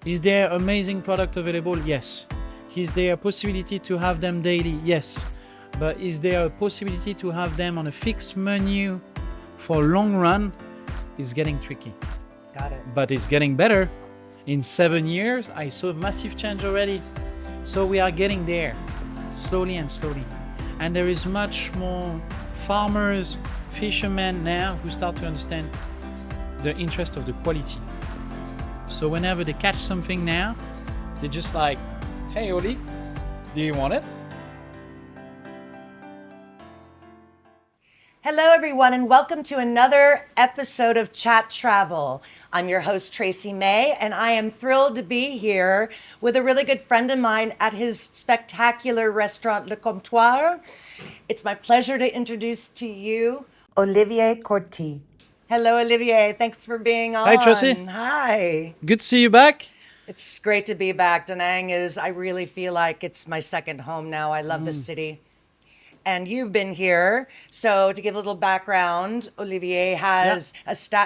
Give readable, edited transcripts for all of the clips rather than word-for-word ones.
Is there amazing product available? Yes. Is there a possibility to have them daily? Yes. But is there a possibility to have them on a fixed menu for long run? It's getting tricky. Got it. But it's getting better. In 7 years, I saw a massive change already. So we are getting there, slowly and slowly. And there is much more farmers, fishermen now who start to understand the interest of the quality. So whenever they catch something now, they're just like, hey, Oli, do you want it? Hello, everyone, and welcome to another episode of Chat.Travel. I'm your host, Tracy May, and I am thrilled to be here with a really good friend of mine at his spectacular restaurant, Le Comptoir. It's my pleasure to introduce to you Olivier Corti. Hello, Olivier. Thanks for being on. Hi, Tracy. Hi. Good to see you back. It's great to be back. Da Nang I really feel like it's my second home now. I love the city. And you've been here. So to give a little background, Olivier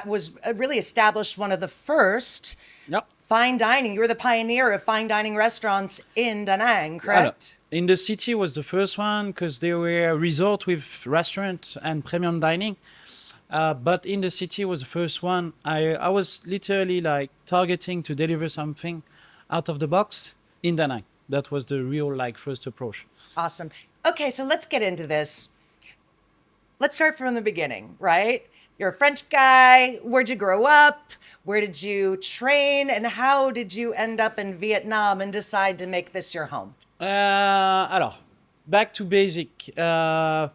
was really established one of the first fine dining. You were the pioneer of fine dining restaurants in Da Nang, correct? In the city was the first one because they were a resort with restaurant and premium dining. But in the city was the first one. I was literally like targeting to deliver something out of the box in Da Nang. That was the real first approach. Awesome. Okay, so let's get into this. Let's start from the beginning, right? You're a French guy. Where'd you grow up? Where did you train? And how did you end up in Vietnam and decide to make this your home? Alors, back to basic. I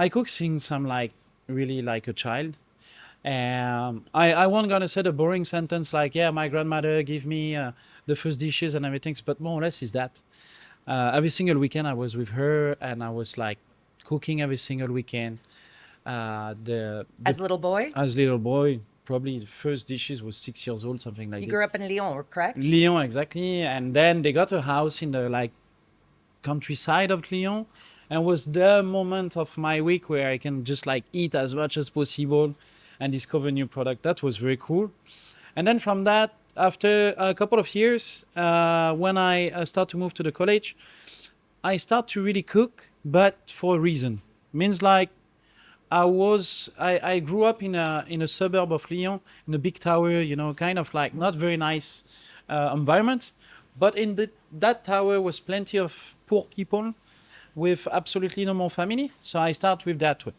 cook since I'm really like a child. I won't gonna say the boring sentence like, yeah, my grandmother gave me the first dishes and everything, but more or less is that. Every single weekend I was with her and I was cooking every single weekend. As a little boy? As little boy, probably the first dishes was 6 years old, something like that. You grew up in Lyon, correct? Lyon, exactly. And then they got a house in the countryside of Lyon, and was the moment of my week where I can just eat as much as possible and discover new product. That was very cool. And then from that, after a couple of years, when I start to move to the college, I start to really cook, but for a reason. Means I grew up in a suburb of Lyon, in a big tower, kind of not very nice environment. But in that tower was plenty of poor people with absolutely no more family. So I start with that one.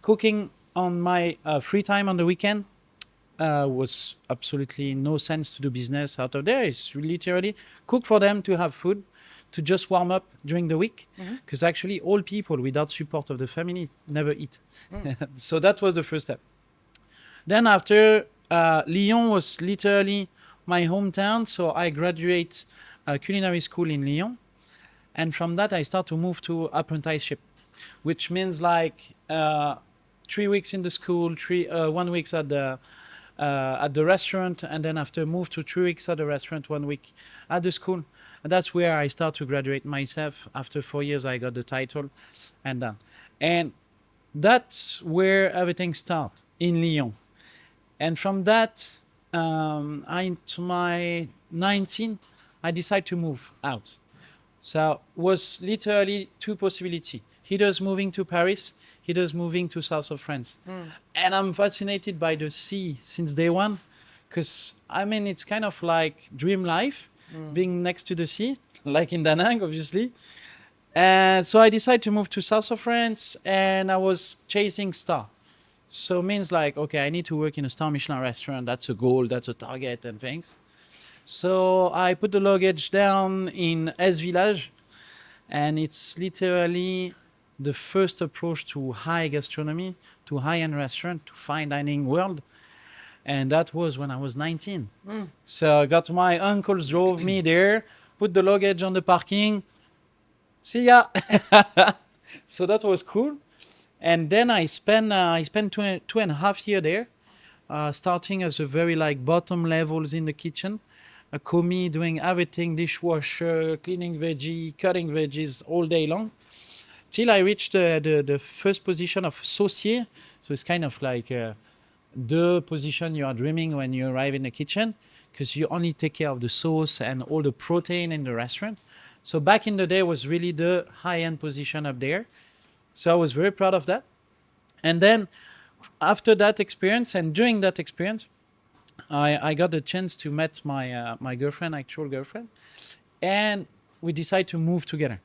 Cooking on my free time on the weekend was absolutely no sense to do business out of there. It's literally cook for them to have food, to just warm up during the week. Because actually all people without support of the family never eat. So that was the first step. Then after, Lyon was literally my hometown. So I graduate culinary school in Lyon. And from that, I start to move to apprenticeship, which means 3 weeks in the school, 1 week at the restaurant, and then after move to 3 weeks at the restaurant, 1 week at the school. And that's where I start to graduate myself. After 4 years, I got the title and done. And that's where everything starts, in Lyon. And from that, to my 19, I decide to move out. So was literally two possibilities. Either moving to Paris, either moving to south of France. And I'm fascinated by the sea since day one, because it's kind of like dream life, being next to the sea, like in Da Nang, obviously. And so I decided to move to south of France, and I was chasing star. So means okay, I need to work in a star Michelin restaurant. That's a goal, that's a target and things. So I put the luggage down in S Village, and it's literally the first approach to high gastronomy, to high-end restaurant, to fine dining world. And that was when I was 19. So I got my uncles drove me there, put the luggage on the parking. See ya. So that was cool. And then I spent 2.5 years there, starting as a very bottom levels in the kitchen. A commis doing everything, dishwasher, cleaning veggie, cutting veggies all day long. Till I reached the first position of saucier. So it's kind of the position you are dreaming when you arrive in the kitchen. because you only take care of the sauce and all the protein in the restaurant. So back in the day was really the high-end position up there. So I was very proud of that. And then after that experience and during that experience, I got the chance to meet my girlfriend, actual girlfriend, and we decided to move together.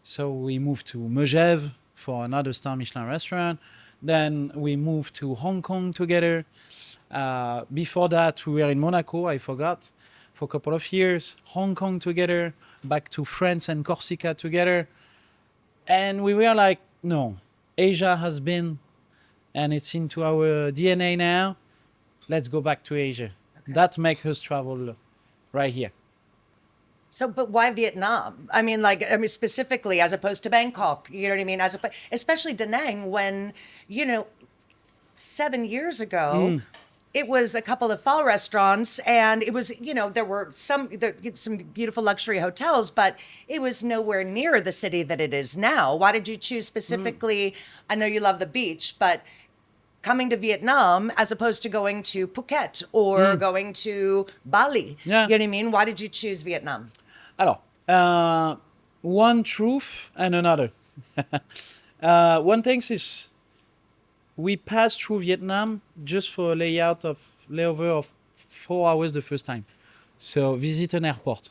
So we moved to Megève for another star Michelin restaurant. Then we moved to Hong Kong together. Before that, we were in Monaco, I forgot, for a couple of years. Hong Kong together, back to France and Corsica together. And we were like, no, Asia has been, and it's into our DNA now. Let's go back to Asia. Okay. That makes us travel right here. So, but why Vietnam? I mean, specifically as opposed to Bangkok, you know what I mean? Especially Da Nang, when, 7 years ago, it was a couple of pho restaurants, and it was, there were some beautiful luxury hotels, but it was nowhere near the city that it is now. Why did you choose specifically? I know you love the beach, but coming to Vietnam as opposed to going to Phuket or going to Bali. Yeah. You know what I mean? Why did you choose Vietnam? Alors, one truth and another. One thing is we passed through Vietnam just for a layover of 4 hours the first time. So visit an airport.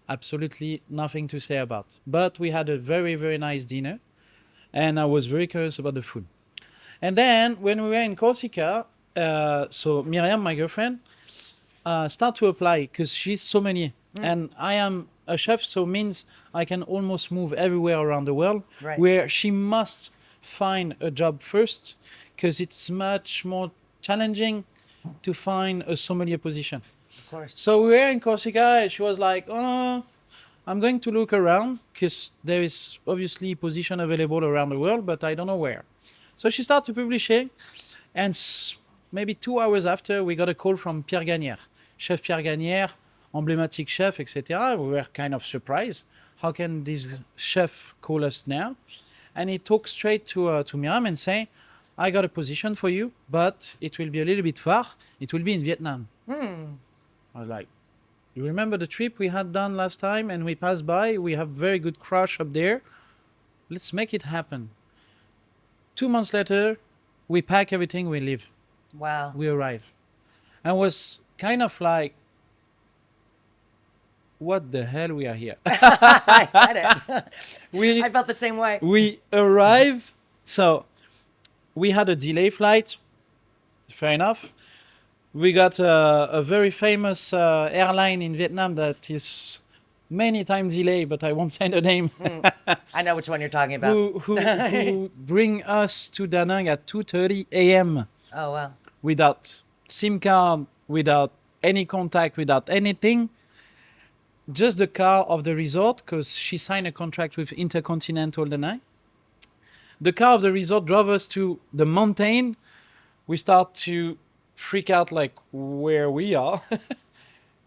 Absolutely nothing to say about. But we had a very, very nice dinner, and I was very curious about the food. And then when we were in Corsica, so Miriam, my girlfriend, start to apply because she's sommelier. And I am a chef, so means I can almost move everywhere around the world, right, where she must find a job first because it's much more challenging to find a sommelier position. Of course. So we were in Corsica and she was like, oh, I'm going to look around because there is obviously position available around the world, but I don't know where. So she started publishing, and maybe 2 hours after, we got a call from Pierre Gagnère, Chef Pierre Gagnère, emblematic chef, etc. We were kind of surprised. How can this chef call us now? And he talked straight to Miriam and say, I got a position for you, but it will be a little bit far. It will be in Vietnam. I was like, you remember the trip we had done last time and we passed by? We have very good crush up there. Let's make it happen. 2 months later, we pack everything, we leave. Wow. We arrive. And it was kind of like, what the hell, we are here. I get it. I felt the same way. We arrive. So we had a delay flight. Fair enough. We got a very famous airline in Vietnam that is many times delayed, but I won't say the name. I know which one you're talking about. who bring us to Da Nang at 2:30 a.m. Oh, wow. Without SIM card, without any contact, without anything. Just the car of the resort, because she signed a contract with Intercontinental Da Nang. The car of the resort drove us to the mountain. We start to freak out like where we are.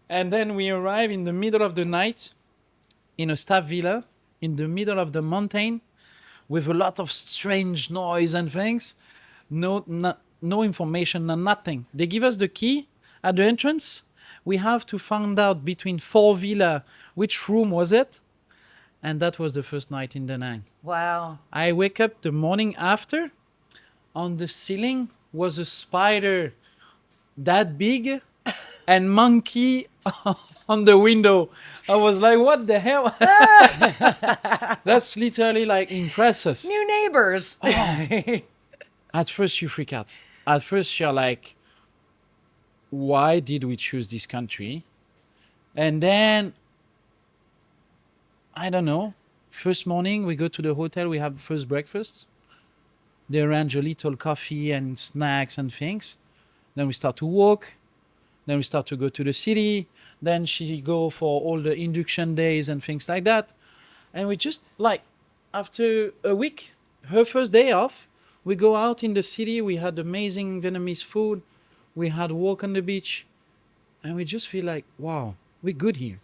And then we arrive in the middle of the night in a staff villa in the middle of the mountain with a lot of strange noise and things. No information, nothing. They give us the key at the entrance. We have to find out between 4 villas which room was it. And that was the first night in Da Nang. Wow. I wake up the morning after. On the ceiling was a spider that big and monkey on the window. I was like, what the hell? That's literally like impresses. New neighbors. At first you freak out. At first you're like, why did we choose this country? And then, I don't know, first morning we go to the hotel, we have first breakfast. They arrange a little coffee and snacks and things. Then we start to walk. Then we start to go to the city. Then she go for all the induction days and things like that. And we just like, after a week, her first day off, we go out in the city. We had amazing Vietnamese food. We had a walk on the beach. And we just feel like, wow, we're good here.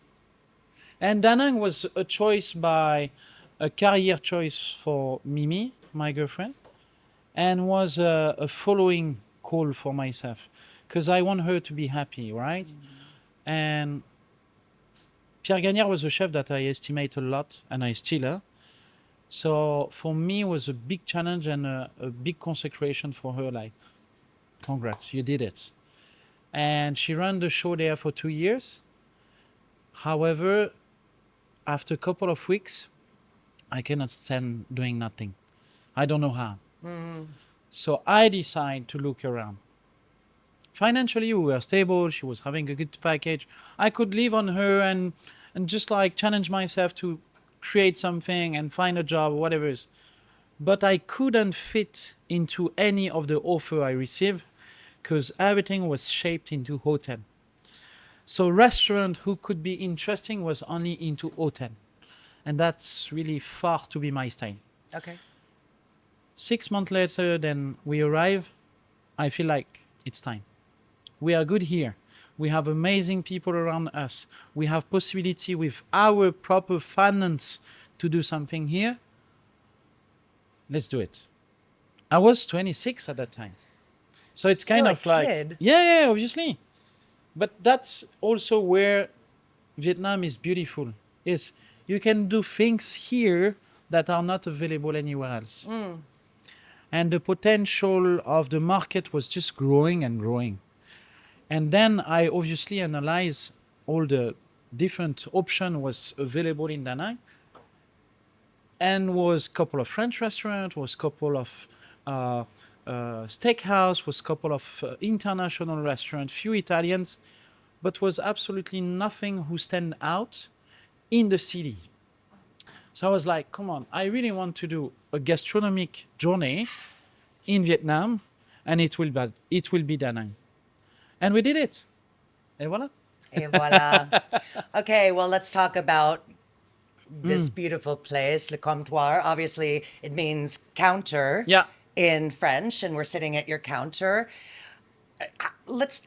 And Da Nang was a choice by a career choice for Mimi, my girlfriend, and was a following call for myself. because I want her to be happy, right? And Pierre Gagnard was a chef that I estimate a lot, and I still are. So for me, it was a big challenge and a big consecration for her. Like, congrats, you did it. And she ran the show there for 2 years. However, after a couple of weeks, I cannot stand doing nothing. I don't know how. So I decided to look around. Financially, we were stable. She was having a good package. I could live on her and just like challenge myself to create something and find a job, whatever it is. But I couldn't fit into any of the offer I received because everything was shaped into hotel. So restaurant who could be interesting was only into hotel. And that's really far to be my style. Okay. 6 months later, then we arrive. I feel like it's time. We are good here. We have amazing people around us. We have possibility with our proper finance to do something here. Let's do it. I was 26 at that time. So it's Still kind a of like, kid. yeah, obviously. But that's also where Vietnam is beautiful. Is you can do things here that are not available anywhere else. And the potential of the market was just growing and growing. And then I obviously analyze all the different options was available in Da Nang, and was couple of French restaurant, was couple of steakhouse, was couple of international restaurant, few Italians, but was absolutely nothing who stand out in the city. So I was like, come on, I really want to do a gastronomic journey in Vietnam, and it will be Da Nang. And we did it. Et voilà. Et voila. Okay, well, let's talk about this beautiful place, Le Comptoir. Obviously, it means counter Yeah. in French, and we're sitting at your counter. Let's.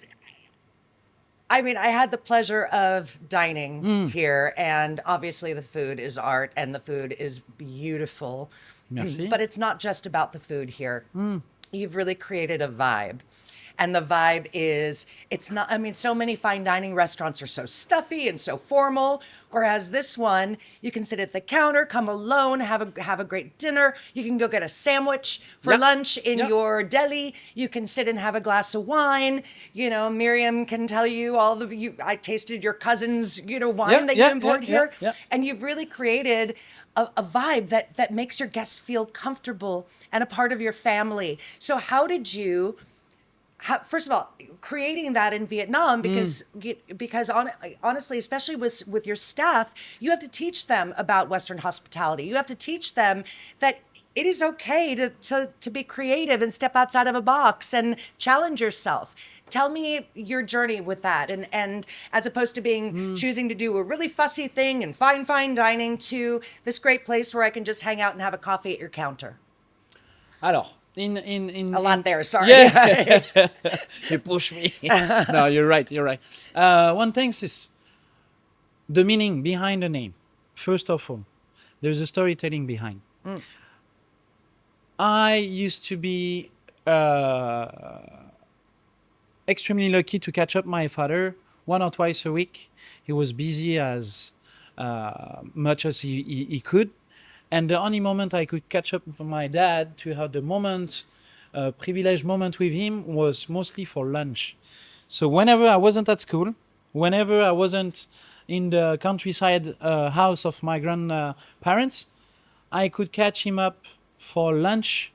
I mean, I had the pleasure of dining here, and obviously, the food is art and the food is beautiful. Merci. But it's not just about the food here. You've really created a vibe. And the vibe is, it's not, I mean, so many fine dining restaurants are so stuffy and so formal. Whereas this one, you can sit at the counter, come alone, have a great dinner. You can go get a sandwich for Yeah. lunch in Yeah. your deli. You can sit and have a glass of wine. You know, Miriam can tell you I tasted your cousin's, wine Yeah, that yeah, you import yeah, here. yeah. And you've really created a vibe that makes your guests feel comfortable and a part of your family. So how did you, first of all, creating that in Vietnam, because honestly, especially with your staff, you have to teach them about Western hospitality. You have to teach them that it is okay to be creative and step outside of a box and challenge yourself. Tell me your journey with that, and as opposed to choosing to do a really fussy thing and fine dining, to this great place where I can just hang out and have a coffee at your counter. Alors, in A lot there, sorry. Yeah. You push me. No, you're right. One thing is the meaning behind the name. First of all, there's a storytelling behind. I used to be extremely lucky to catch up my father 1 or twice a week. He was busy as much as he could. And the only moment I could catch up with my dad to have the moment, privileged moment with him, was mostly for lunch. So whenever I wasn't at school, whenever I wasn't in the countryside house of my grandparents, I could catch him up for lunch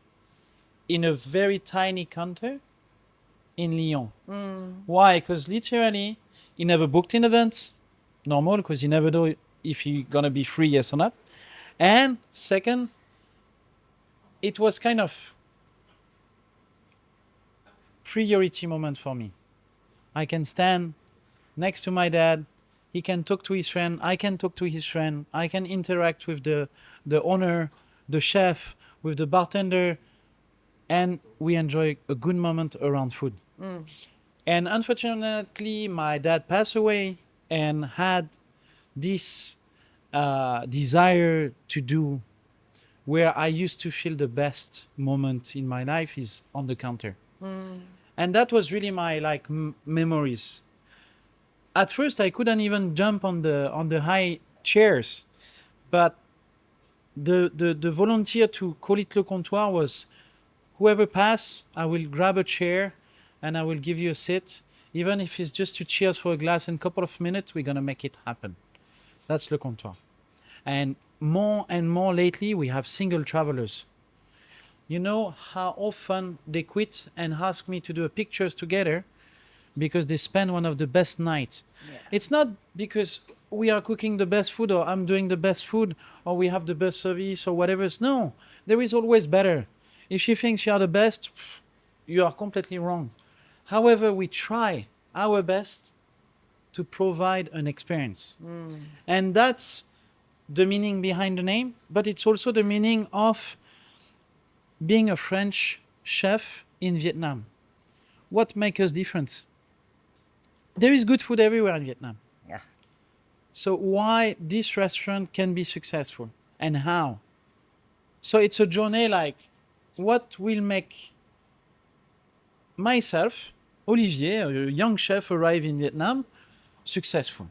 in a very tiny counter in Lyon. Why? Because literally, he never booked in advance. Normal, because you never know if he's gonna be free, yes or not. And second, it was kind of priority moment for me. I can stand next to my dad. He can talk to his friend. I can talk to his friend. I can interact with the owner, the chef, with the bartender, and we enjoy a good moment around food. And unfortunately, my dad passed away and had this desire to do where I used to feel the best moment in my life is on the counter. And that was really my like memories. At first, I couldn't even jump on the high chairs, but the volunteer to call it Le Comptoir was whoever pass, I will grab a chair and I will give you a seat. Even if it's just to cheers for a glass in a couple of minutes, we're going to make it happen. That's Le Comptoir. And more lately, we have single travelers. You know how often they quit and ask me to do a pictures together because they spend one of the best nights. Yeah. It's not because we are cooking the best food or I'm doing the best food or we have the best service or whatever. No, there is always better. If she thinks you are the best, you are completely wrong. However, we try our best to provide an experience. And that's the meaning behind the name, but it's also the meaning of being a French chef in Vietnam. What makes us different? There is good food everywhere in Vietnam. Yeah. So why this restaurant can be successful and how? So it's a journey like what will make myself, Olivier, a young chef arrive in Vietnam, successful?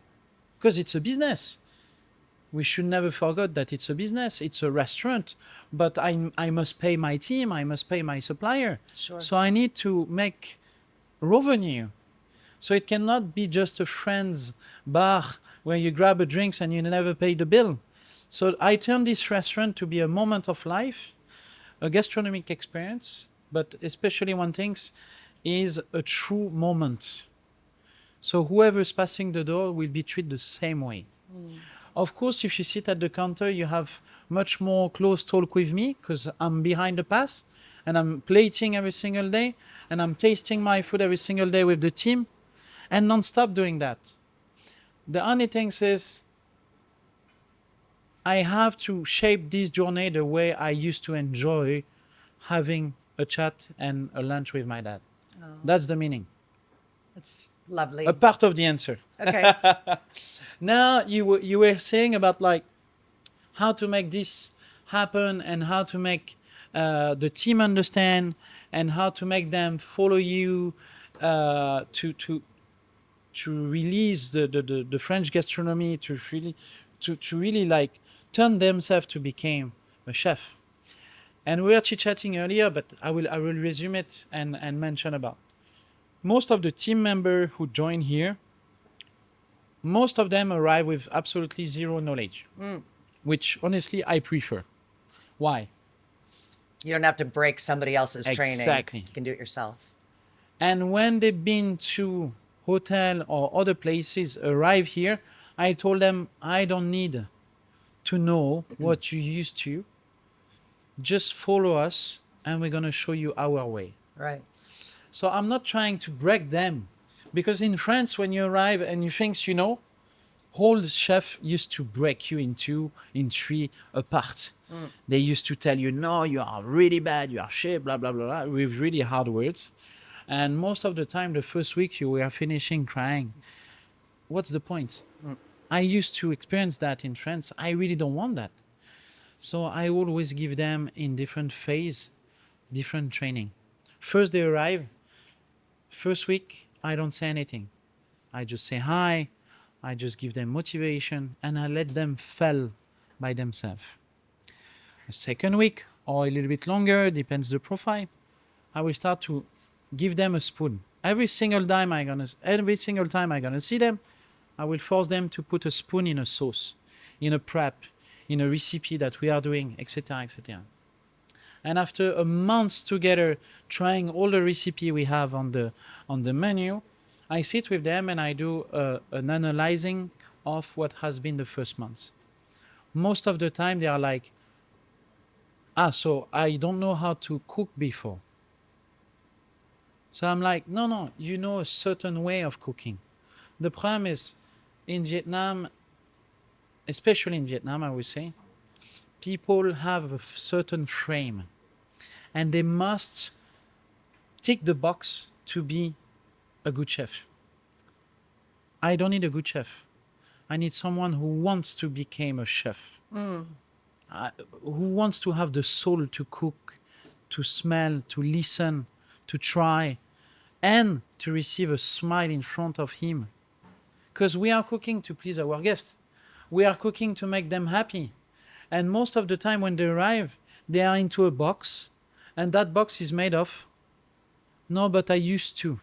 Because it's a business. We should never forget that it's a business, it's a restaurant, but I must pay my team, I must pay my supplier. Sure. So I need to make revenue. So it cannot be just a friend's bar where you grab a drinks and you never pay the bill. So I turn this restaurant to be a moment of life, a gastronomic experience, but especially one thing is a true moment. So whoever's passing the door will be treated the same way. Of course, if you sit at the counter, you have much more close talk with me because I'm behind the pass and I'm plating every single day and I'm tasting my food every single day with the team and non-stop doing that. The only thing is I have to shape this journey the way I used to enjoy having a chat and a lunch with my dad. That's the meaning. It's lovely. A part of the answer. Okay. Now you were saying about like how to make this happen and how to make the team understand and how to make them follow you to release the French gastronomy to really like turn themselves to become a chef. And we were chit-chatting earlier, but I will resume it and mention about most of the team members who join here. Most of them arrive with absolutely zero knowledge, which honestly I prefer. Why? You don't have to break somebody else's training. Exactly. You can do it yourself. And when they've been to hotel or other places, arrive here, I told them I don't need to know what you used to. Just follow us and we're going to show you our way. Right. So I'm not trying to break them. Because in France, when you arrive and you think you know, old chef used to break you in two, in three apart. They used to tell you, no, you are really bad, you are shit, blah, blah, blah, blah, with really hard words. And most of the time, the first week, you were finishing crying. What's the point? I used to experience that in France. I really don't want that. So I always give them in different phase, different training. First they arrive, first week, I don't say anything. I just say hi, I just give them motivation, and I let them fall by themselves. The second week, or a little bit longer, depends the profile, I will start to give them a spoon. Every single time I'm gonna see them, I will force them to put a spoon in a sauce, in a prep, in a recipe that we are doing, etc., etc. And after a month together trying all the recipe we have on the menu, I sit with them and I do an analyzing of what has been the first months. Most of the time they are like, so I don't know how to cook before. So I'm like, no, you know a certain way of cooking. The problem is, in Vietnam, especially in Vietnam, I would say, people have a certain frame and they must tick the box to be a good chef. I don't need a good chef. I need someone who wants to become a chef, who wants to have the soul to cook, to smell, to listen, to try, and to receive a smile in front of him. Because we are cooking to please our guests. We are cooking to make them happy. And most of the time when they arrive, they are into a box, and that box is made of, no, but I used to.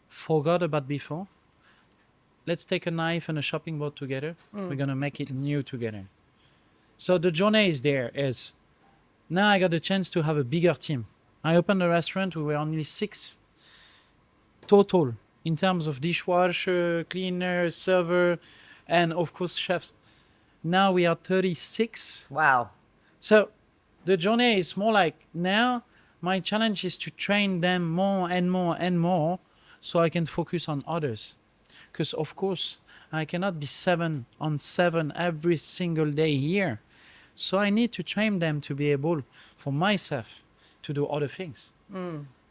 Forgot about before. Let's take a knife and a chopping board together. We're going to make it new together. So the journey is there is, now I got the chance to have a bigger team. I opened a restaurant, we were only 6 total in terms of dishwasher, cleaner, server, and of course chefs. Now we are 36. Wow. So the journey is more like, now my challenge is to train them more and more and more so I can focus on others. Because of course I cannot be 7 on 7 every single day here. So I need to train them to be able for myself to do other things.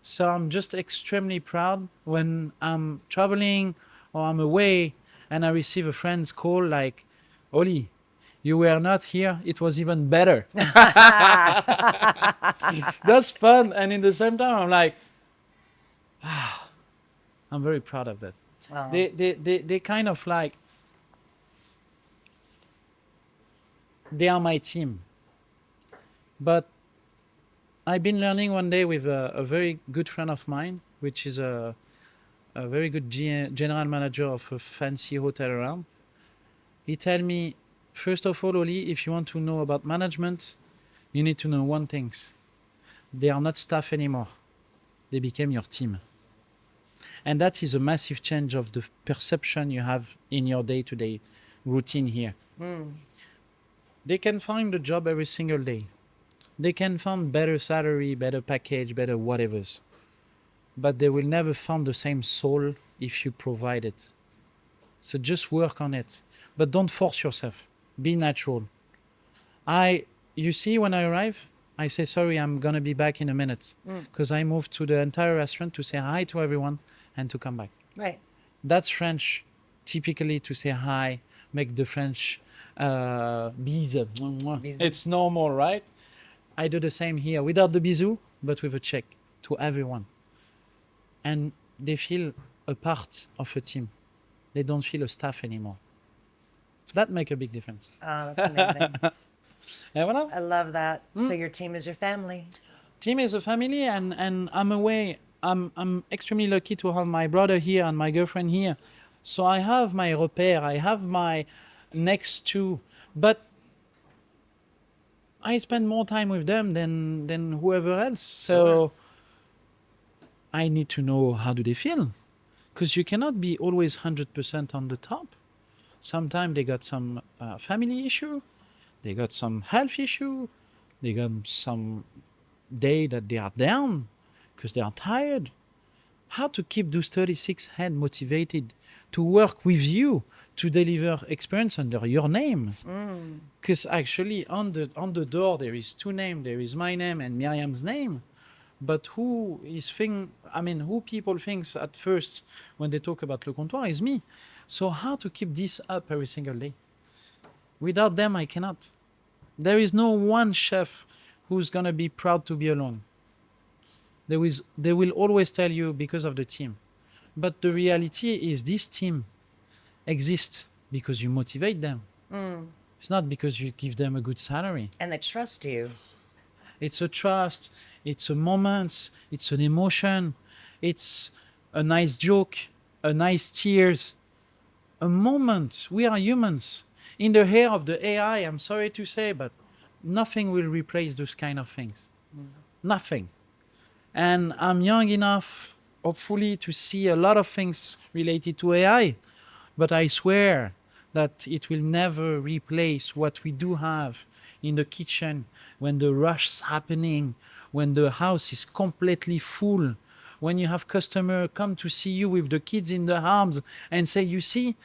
So I'm just extremely proud when I'm traveling or I'm away and I receive a friend's call like, Oli, you were not here, it was even better. That's fun. And in the same time, I'm like, I'm very proud of that. Oh. They kind of like, they are my team. But I've been learning one day with a very good friend of mine, which is a very good general manager of a fancy hotel around. He told me, first of all, Oli, if you want to know about management, you need to know one thing. They are not staff anymore. They became your team. And that is a massive change of the perception you have in your day-to-day routine here. They can find a job every single day. They can find better salary, better package, better whatevers. But they will never find the same soul if you provide it. So just work on it. But don't force yourself. Be natural. You see, when I arrive, I say, sorry, I'm going to be back in a minute. Because I moved to the entire restaurant to say hi to everyone and to come back. Right. That's French, typically to say hi, make the French bise. It's normal, right? I do the same here, without the bisou, but with a check to everyone. And they feel a part of a team. They don't feel a staff anymore. That makes a big difference. Oh, that's amazing. And voilà. I love that. So your team is your family. Team is a family, and I'm away. I'm extremely lucky to have my brother here and my girlfriend here. So I have my repère, I have my next to, but I spend more time with them than whoever else. So I need to know how do they feel, because you cannot be always 100% on the top. Sometimes they got some family issue, they got some health issue, they got some day that they are down because they are tired. How to keep those 36 head motivated to work with you to deliver experience under your name? Because actually on the door there is 2 names. There is my name and Miriam's name. But who people thinks at first when they talk about Le Comptoir is me. So how to keep this up every single day? Without them, I cannot. There is no one chef who's going to be proud to be alone. They will always tell you because of the team. But the reality is this team exists because you motivate them. It's not because you give them a good salary. And they trust you. It's a trust, it's a moment, it's an emotion, it's a nice joke, a nice tears, a moment. We are humans. In the era of the AI, I'm sorry to say, but nothing will replace those kind of things. Nothing. And I'm young enough, hopefully, to see a lot of things related to AI. But I swear that it will never replace what we do have in the kitchen when the rush is happening, when the house is completely full, when you have customer come to see you with the kids in the arms and say, you see,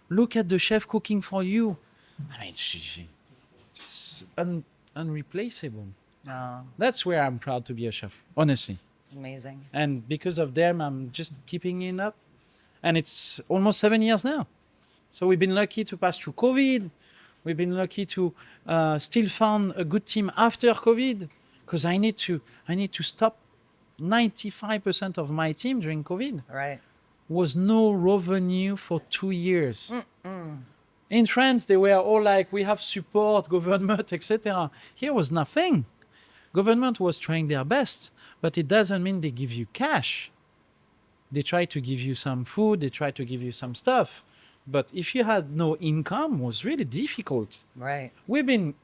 look at the chef cooking for you. I mean, it's unreplaceable. Oh, That's where I'm proud to be a chef, honestly. amazing. And because of them, I'm just keeping it up. And it's almost 7 years now. So we've been lucky to pass through COVID. We've been lucky to still found a good team after COVID. Because I need to stop 95% of my team during COVID Right. was no revenue for 2 years. In France, they were all like, we have support, government, etc. Here was nothing. Government was trying their best, but it doesn't mean they give you cash. They try to give you some food, they try to give you some stuff. But if you had no income, it was really difficult. Right. We've been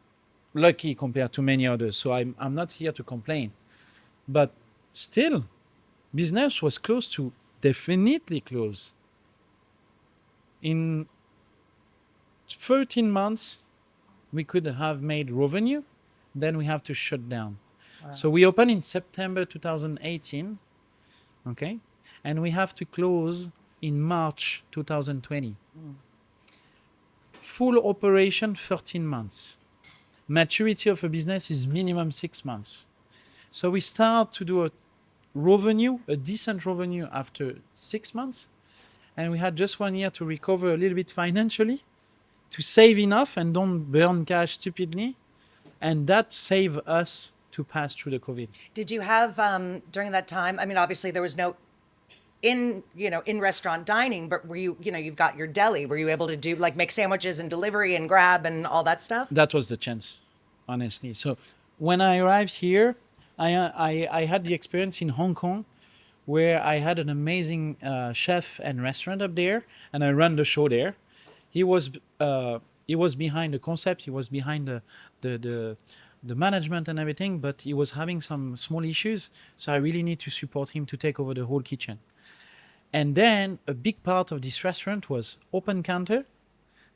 lucky compared to many others, so I'm not here to complain. But still, business was close to definitely close. In 13 months, we could have made revenue, then we have to shut down. So we opened in September 2018, okay? And we have to close in March 2020. Full operation, 13 months. Maturity of a business is minimum 6 months. So we start to do a decent revenue after 6 months. And we had just 1 year to recover a little bit financially, to save enough and don't burn cash stupidly. And that saved us to pass through the COVID. Did you have during that time? I mean, obviously there was no in restaurant dining, but were you you've got your deli? Were you able to do like make sandwiches and delivery and grab and all that stuff? That was the chance, honestly. So when I arrived here, I had the experience in Hong Kong where I had an amazing chef and restaurant up there, and I ran the show there. He was behind the concept. He was behind the management and everything, but he was having some small issues. So I really need to support him to take over the whole kitchen. And then a big part of this restaurant was open counter,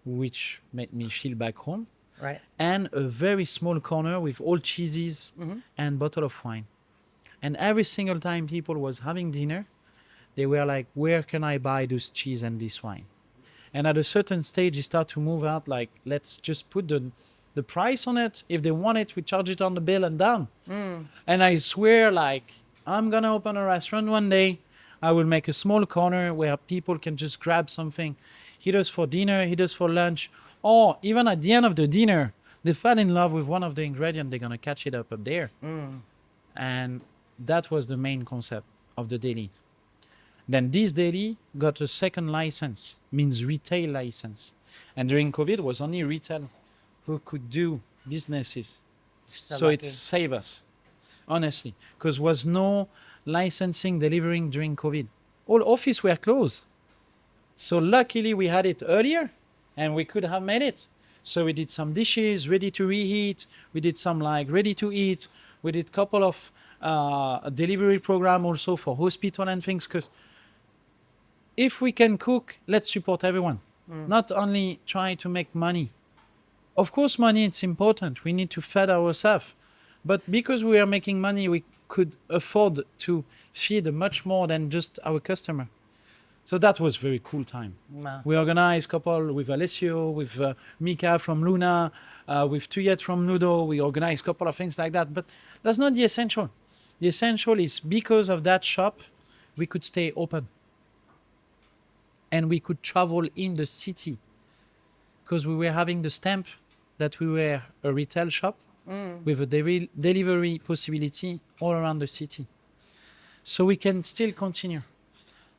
which made me feel back home, Right. and a very small corner with all cheeses and bottle of wine. And every single time people was having dinner, they were like, where can I buy this cheese and this wine? And at a certain stage, you start to move out like, let's just put the price on it. If they want it, we charge it on the bill and done. And I swear, like, I'm going to open a restaurant one day. I will make a small corner where people can just grab something, either for dinner, either for lunch, or even at the end of the dinner, they fell in love with one of the ingredients, they're going to catch it up there. And that was the main concept of the deli. Then this deli got a second license, means retail license. And during COVID, it was only retail who could do businesses. So it lucky. saved us, honestly, because was no licensing delivering during COVID. All offices were closed. So luckily we had it earlier and we could have made it. So we did some dishes ready to reheat. We did some like ready to eat. We did a couple of delivery program also for hospital and things, because if we can cook, let's support everyone. Not only try to make money. Of course, money it's important. We need to feed ourselves. But because we are making money, we could afford to feed much more than just our customer. So that was very cool time. Wow. We organized a couple with Alessio, with Mika from Luna, with Tuyet from Nudo. We organized a couple of things like that. But that's not the essential. The essential is because of that shop, we could stay open. And we could travel in the city because we were having the stamp that we were a retail shop with a delivery possibility all around the city. So we can still continue.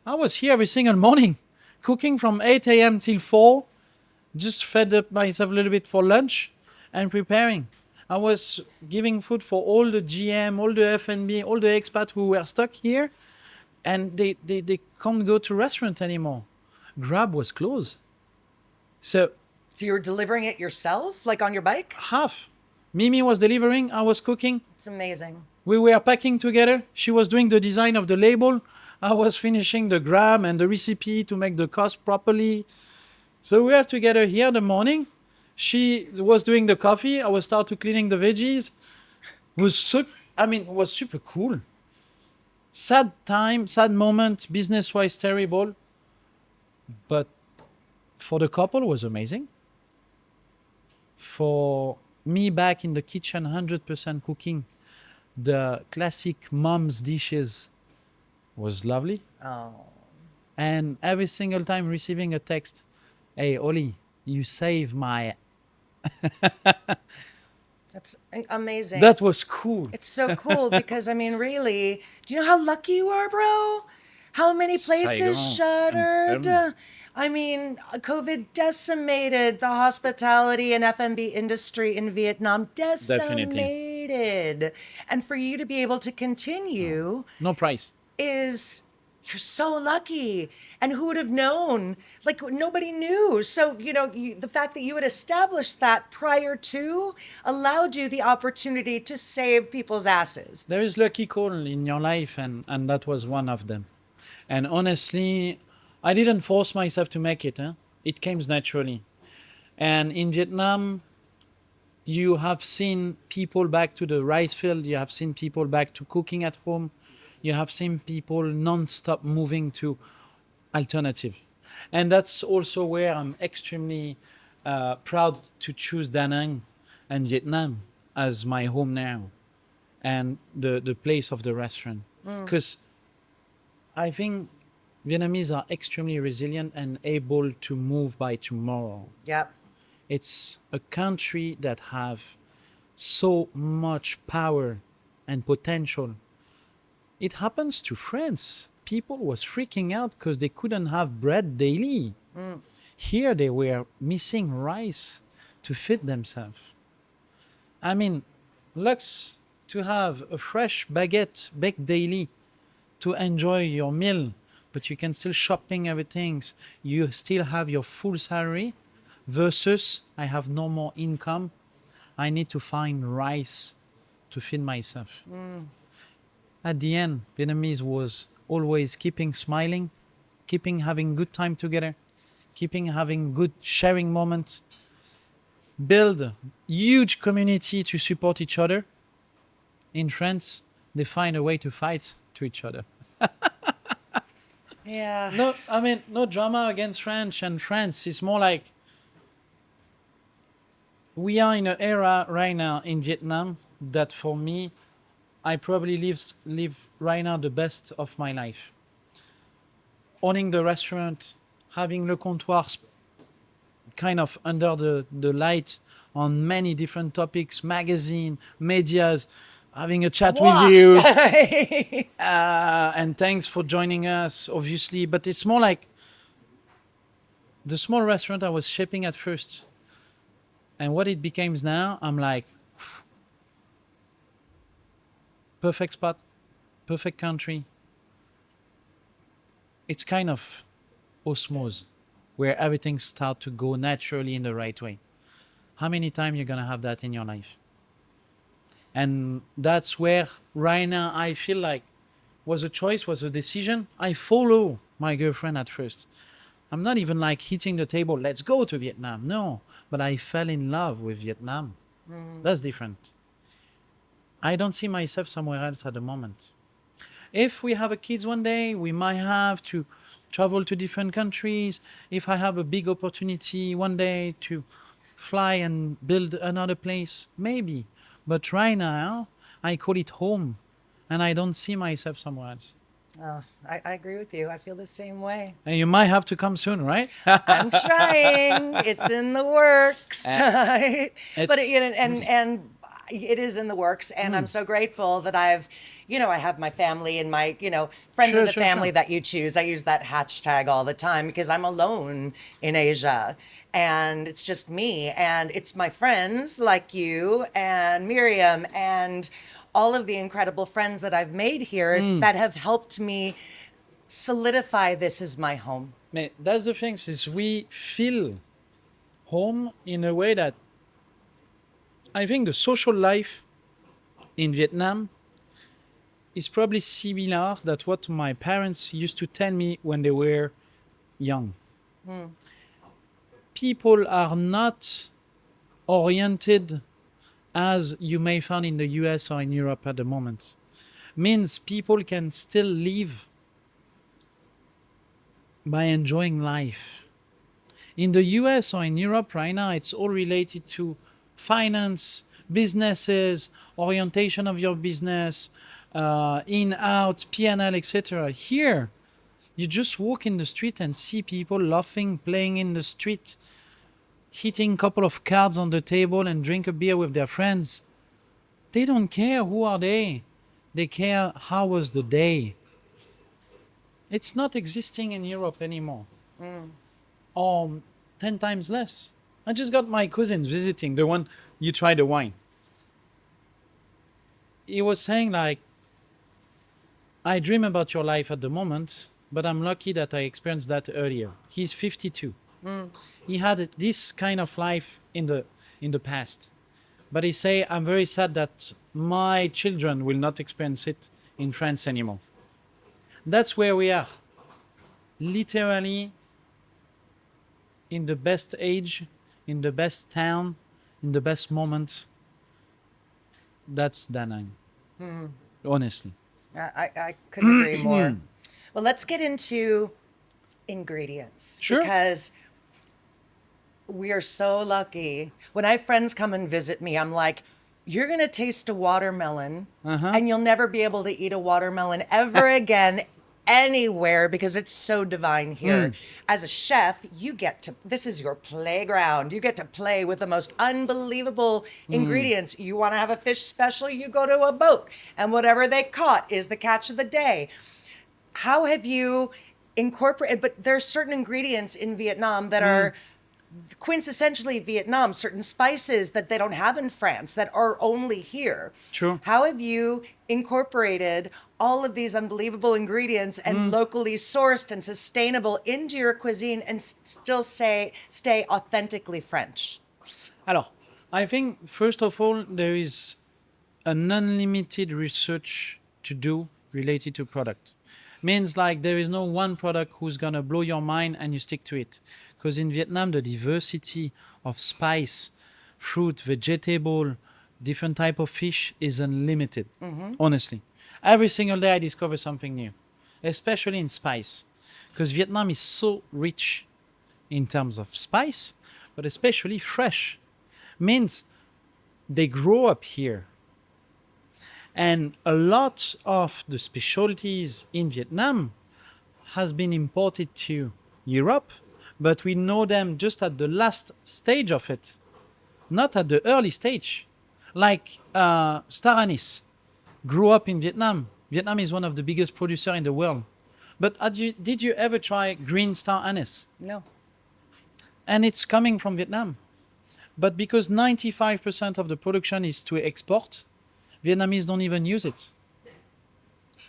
I was here every single morning, cooking from 8 a.m. till 4, just fed up myself a little bit for lunch and preparing. I was giving food for all the GM, all the F&B, all the expats who were stuck here, and they can't go to restaurant anymore. Grab was closed. So you were delivering it yourself, like on your bike? half. Mimi was delivering, I was cooking. It's amazing. We were packing together. She was doing the design of the label. I was finishing the gram and the recipe to make the cost properly. So we were together here in the morning. She was doing the coffee. I was start to cleaning the veggies. It was super cool. Sad time, sad moment, business-wise terrible. But for the couple, it was amazing. For me back in the kitchen, 100% cooking, the classic mom's dishes was lovely. Oh. And every single time receiving a text, hey, Oli, you saved my... That's amazing. That was cool. It's so cool because I mean, really, do you know how lucky you are, bro? How many places Saigon. shuttered? I mean, COVID decimated the hospitality and F&B industry in Vietnam. Definitely. Decimated. And for you to be able to continue No price. is you're so lucky. And who would have known? Like nobody knew. So, the fact that you had established that prior to allowed you the opportunity to save people's asses. There is lucky call in your life, and that was one of them. And honestly, I didn't force myself to make it. It came naturally. And in Vietnam, you have seen people back to the rice field. You have seen people back to cooking at home. You have seen people non-stop moving to alternative. And that's also where I'm extremely proud to choose Da Nang and Vietnam as my home now and the place of the restaurant. Because I think Vietnamese are extremely resilient and able to move by tomorrow. Yep. It's a country that have so much power and potential. It happens to France. People was freaking out because they couldn't have bread daily. Here they were missing rice to feed themselves. I mean, looks to have a fresh baguette baked daily to enjoy your meal, but you can still shopping everything. You still have your full salary versus I have no more income. I need to find rice to feed myself. At the end, Vietnamese was always keeping smiling, keeping having good time together, keeping having good sharing moments, build a huge community to support each other. In France, they find a way to fight to each other. Yeah. No, I mean, no drama against French and France. It's more like we are in an era right now in Vietnam that for me, I probably live right now the best of my life. Owning the restaurant, having Le Comptoir kind of under the light on many different topics, magazine, medias, having a chat with you. And thanks for joining us, obviously. But it's more like the small restaurant I was shaping at first. And what it becomes now, I'm like, perfect spot, perfect country. It's kind of osmosis where everything starts to go naturally in the right way. How many times you're going to have that in your life? And that's where right now I feel like was a choice, was a decision. I follow my girlfriend at first. I'm not even like hitting the table, let's go to Vietnam. No, but I fell in love with Vietnam. That's different. I don't see myself somewhere else at the moment. If we have a kids one day, we might have to travel to different countries. If I have a big opportunity one day to fly and build another place, maybe. But right now, I call it home, and I don't see myself somewhere else. Oh, I agree with you. I feel the same way. And you might have to come soon, right? I'm trying. It's in the works. But and it is in the works, and I'm so grateful that I have my family and my, friends Sure, of the sure, family sure. that you choose. I use that hashtag all the time because I'm alone in Asia, and it's just me, and it's my friends like you and Miriam and all of the incredible friends that I've made here that have helped me solidify this as my home. Man, that's the thing, is we feel home in a way that I think the social life in Vietnam is probably similar to what my parents used to tell me when they were young. People are not oriented as you may find in the US or in Europe at the moment. Means people can still live by enjoying life. In the US or in Europe right now, it's all related to finance, businesses, orientation of your business, in, out, P&L, etc. Here, you just walk in the street and see people laughing, playing in the street, hitting a couple of cards on the table and drink a beer with their friends. they don't care who are they. They care how was the day. It's not existing in Europe anymore. Or 10 times less. I just got my cousin visiting, the one you try the wine. He was saying like, I dream about your life at the moment, but I'm lucky that I experienced that earlier. He's 52. He had this kind of life in the past. But he say, I'm very sad that my children will not experience it in France anymore. That's where we are. Literally in the best age, in the best town, in the best moment. That's Da Nang. Honestly. I couldn't agree more. Well, let's get into ingredients. Sure. Because we are so lucky. When I have friends come and visit me, I'm like, you're going to taste a watermelon and you'll never be able to eat a watermelon ever again anywhere because it's so divine here. As a chef, this is your playground. You get to play with the most unbelievable ingredients. You want to have a fish special, you go to a boat and whatever they caught is the catch of the day. How have you incorporated, but there's certain ingredients in Vietnam that are quintessentially Vietnam, certain spices that they don't have in France that are only here. True. How have you incorporated all of these unbelievable ingredients and locally sourced and sustainable into your cuisine and still stay authentically French? Alors, I think first of all, there is an unlimited research to do related to product. Means like there is no one product who's gonna blow your mind and you stick to it. Because in Vietnam, the diversity of spice, fruit, vegetable, different type of fish is unlimited. Honestly, every single day I discover something new, especially in spice, because Vietnam is so rich in terms of spice, but especially fresh. Means they grow up here. And a lot of the specialties in Vietnam has been imported to Europe, but we know them just at the last stage of it, not at the early stage. Like star anise grew up in Vietnam. Vietnam is one of the biggest producers in the world. But did you ever try green star anise? No. And it's coming from Vietnam. But because 95% of the production is to export, Vietnamese don't even use it.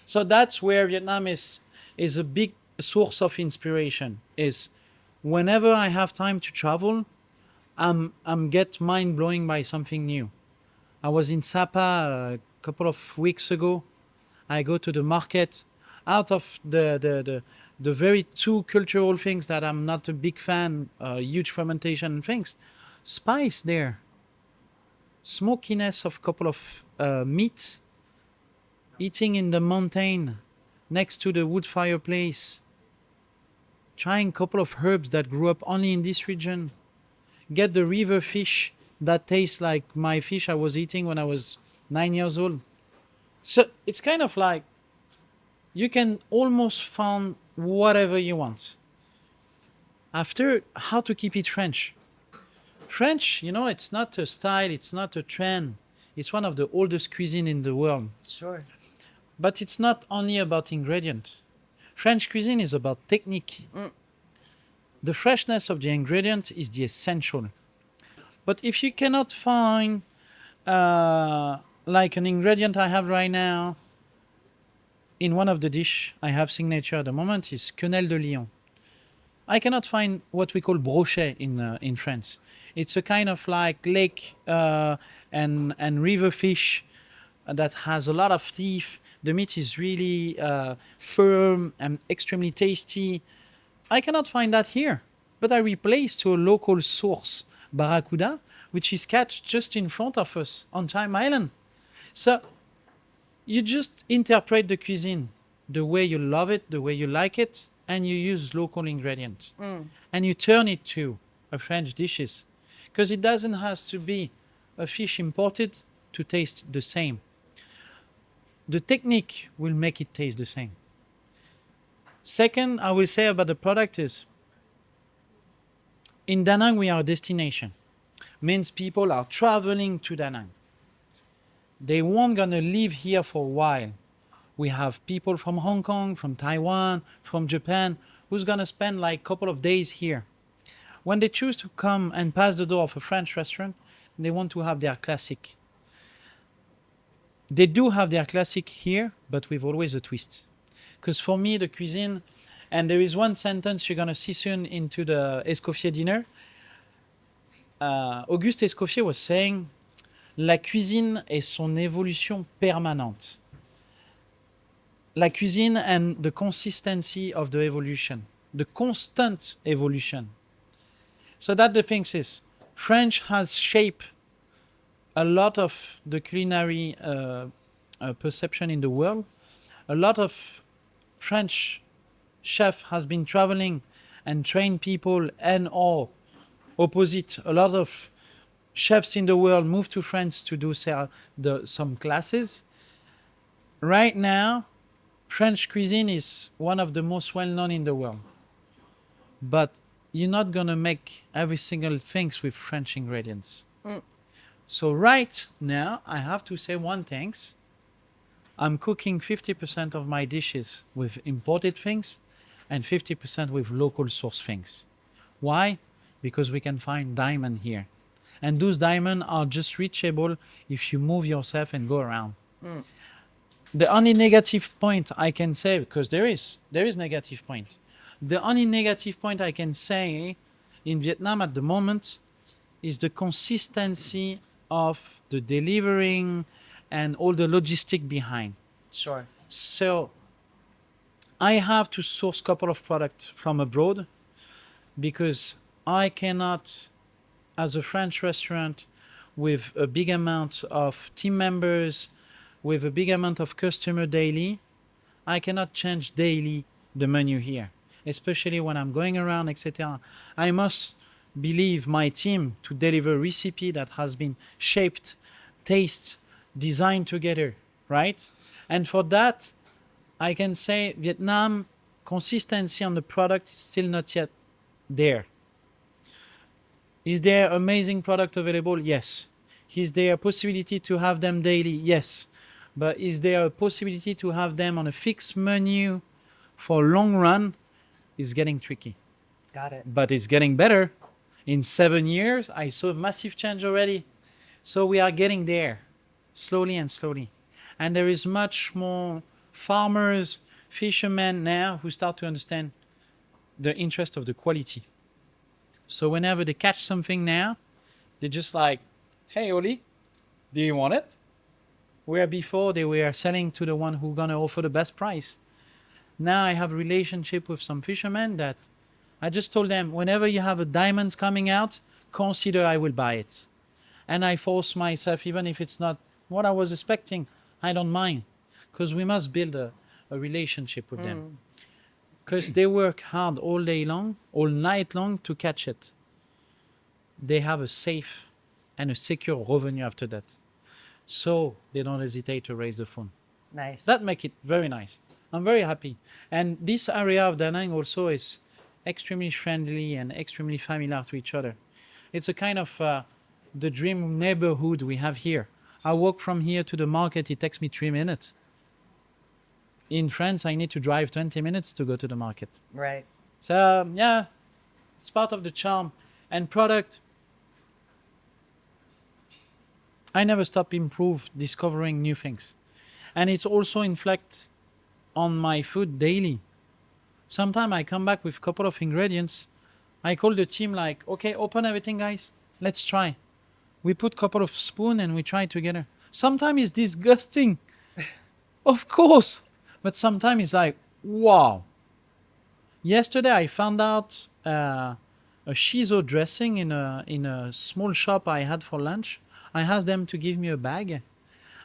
So that's where Vietnam is a big source of inspiration. Is whenever I have time to travel, I'm get mind blowing by something new. I was in Sapa a couple of weeks ago. I go to the market. Out of the very two cultural things that I'm not a big fan, huge fermentation and things, spice there, smokiness of couple of meat, eating in the mountain next to the wood fireplace, trying a couple of herbs that grew up only in this region, get the river fish that tastes like my fish I was eating when I was 9 years old. So it's kind of like you can almost find whatever you want. After, how to keep it French. French, it's not a style, it's not a trend. It's one of the oldest cuisine in the world. Sure. But it's not only about ingredient. French cuisine is about technique. The freshness of the ingredient is the essential. But if you cannot find like an ingredient I have right now, in one of the dish I have signature at the moment is quenelle de Lyon. I cannot find what we call brochet in France. It's a kind of like lake and river fish that has a lot of teeth. The meat is really firm and extremely tasty. I cannot find that here, but I replace to a local source, barracuda, which is catch just in front of us on Time Island. So you just interpret the cuisine the way you love it, the way you like it, and you use local ingredients. And you turn it to a French dishes. Because it doesn't have to be a fish imported to taste the same. The technique will make it taste the same. Second, I will say about the product is, in Da Nang we are a destination. Means people are traveling to Da Nang. They won't gonna live here for a while. We have people from Hong Kong, from Taiwan, from Japan, who's gonna spend like a couple of days here. When they choose to come and pass the door of a French restaurant, they want to have their classic. They do have their classic here, but with always a twist. Because for me, the cuisine, and there is one sentence you're gonna see soon into the Escoffier dinner. Auguste Escoffier was saying, la cuisine est son évolution permanente. La cuisine and the consistency of the evolution, the constant evolution. So that the thing is, French has shaped a lot of the culinary perception in the world. A lot of French chef has been traveling and trained people, and or opposite, a lot of chefs in the world moved to France to do some classes. Right now, French cuisine is one of the most well-known in the world. But you're not gonna make every single things with French ingredients. So right now, I have to say one thing. I'm cooking 50% of my dishes with imported things and 50% with local source things. Why? Because we can find diamond here. And those diamonds are just reachable if you move yourself and go around. The only negative point I can say, because there is negative point. The only negative point I can say in Vietnam at the moment is the consistency of the delivering and all the logistic behind. Sure. So I have to source a couple of products from abroad because I cannot, as a French restaurant with a big amount of team members, with a big amount of customer daily, I cannot change daily the menu here, especially when I'm going around, etc. I must believe my team to deliver a recipe that has been shaped, taste, designed together, right? And for that, I can say Vietnam consistency on the product is still not yet there. Is there amazing product available? Yes. Is there a possibility to have them daily? Yes. But is there a possibility to have them on a fixed menu for long run? It's getting tricky. Got it. But it's getting better. In 7 years, I saw a massive change already. So we are getting there, slowly and slowly. And there is much more farmers, fishermen now who start to understand the interest of the quality. So whenever they catch something now, they're just like, hey, Oli, do you want it? Where before they were selling to the one who gonna offer the best price. Now I have a relationship with some fishermen that I just told them, whenever you have a diamonds coming out, consider I will buy it. And I force myself, even if it's not what I was expecting, I don't mind. Because we must build a relationship with them. Because they work hard all day long, all night long to catch it. They have a safe and a secure revenue after that. So they don't hesitate to raise the phone. Nice. That makes it very nice. I'm very happy. And this area of Da Nang also is extremely friendly and extremely familiar to each other. It's a kind of the dream neighborhood we have here. I walk from here to the market, it takes me 3 minutes. In France, I need to drive 20 minutes to go to the market. Right. So, yeah, it's part of the charm. And product, I never stop discovering new things. And it's also inflect on my food daily. Sometimes I come back with a couple of ingredients. I call the team like, okay, open everything, guys. Let's try. We put a couple of spoons and we try together. Sometimes it's disgusting. Of course. But sometimes it's like, wow. Yesterday I found out a shiso dressing in a small shop I had for lunch. I asked them to give me a bag.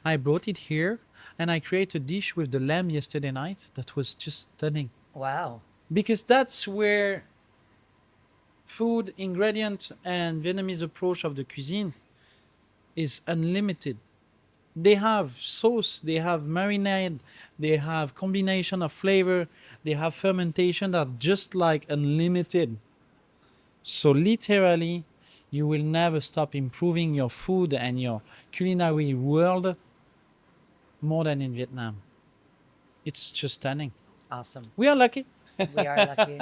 I brought it here and I created a dish with the lamb yesterday night that was just stunning. Wow. Because that's where food, ingredient, and Vietnamese approach of the cuisine is unlimited. They have sauce, they have marinade, they have combination of flavor, they have fermentation that are just like unlimited. So literally, you will never stop improving your food and your culinary world more than in Vietnam. It's just stunning. Awesome. We are lucky. We are lucky.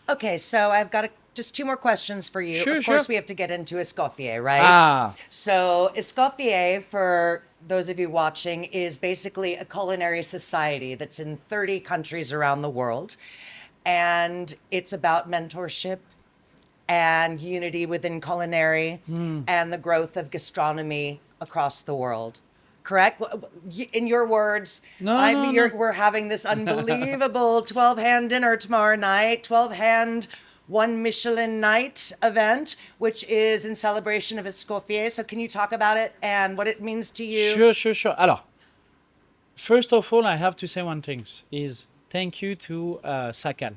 Okay, so I've got just two more questions for you. Sure, Of course, sure. we have to get into Escoffier, right? Ah, So Escoffier, for those of you watching, is basically a culinary society that's in 30 countries around the world. And it's about mentorship and unity within culinary and the growth of gastronomy across the world. Correct? In your words, No, no, no. we're having this unbelievable 12-hand dinner tomorrow night, 12-hand one Michelin night event, which is in celebration of Escoffier. So can you talk about it and what it means to you? sure, sure, sure. Alors, first of all, I have to say one thing is thank you to Sakal.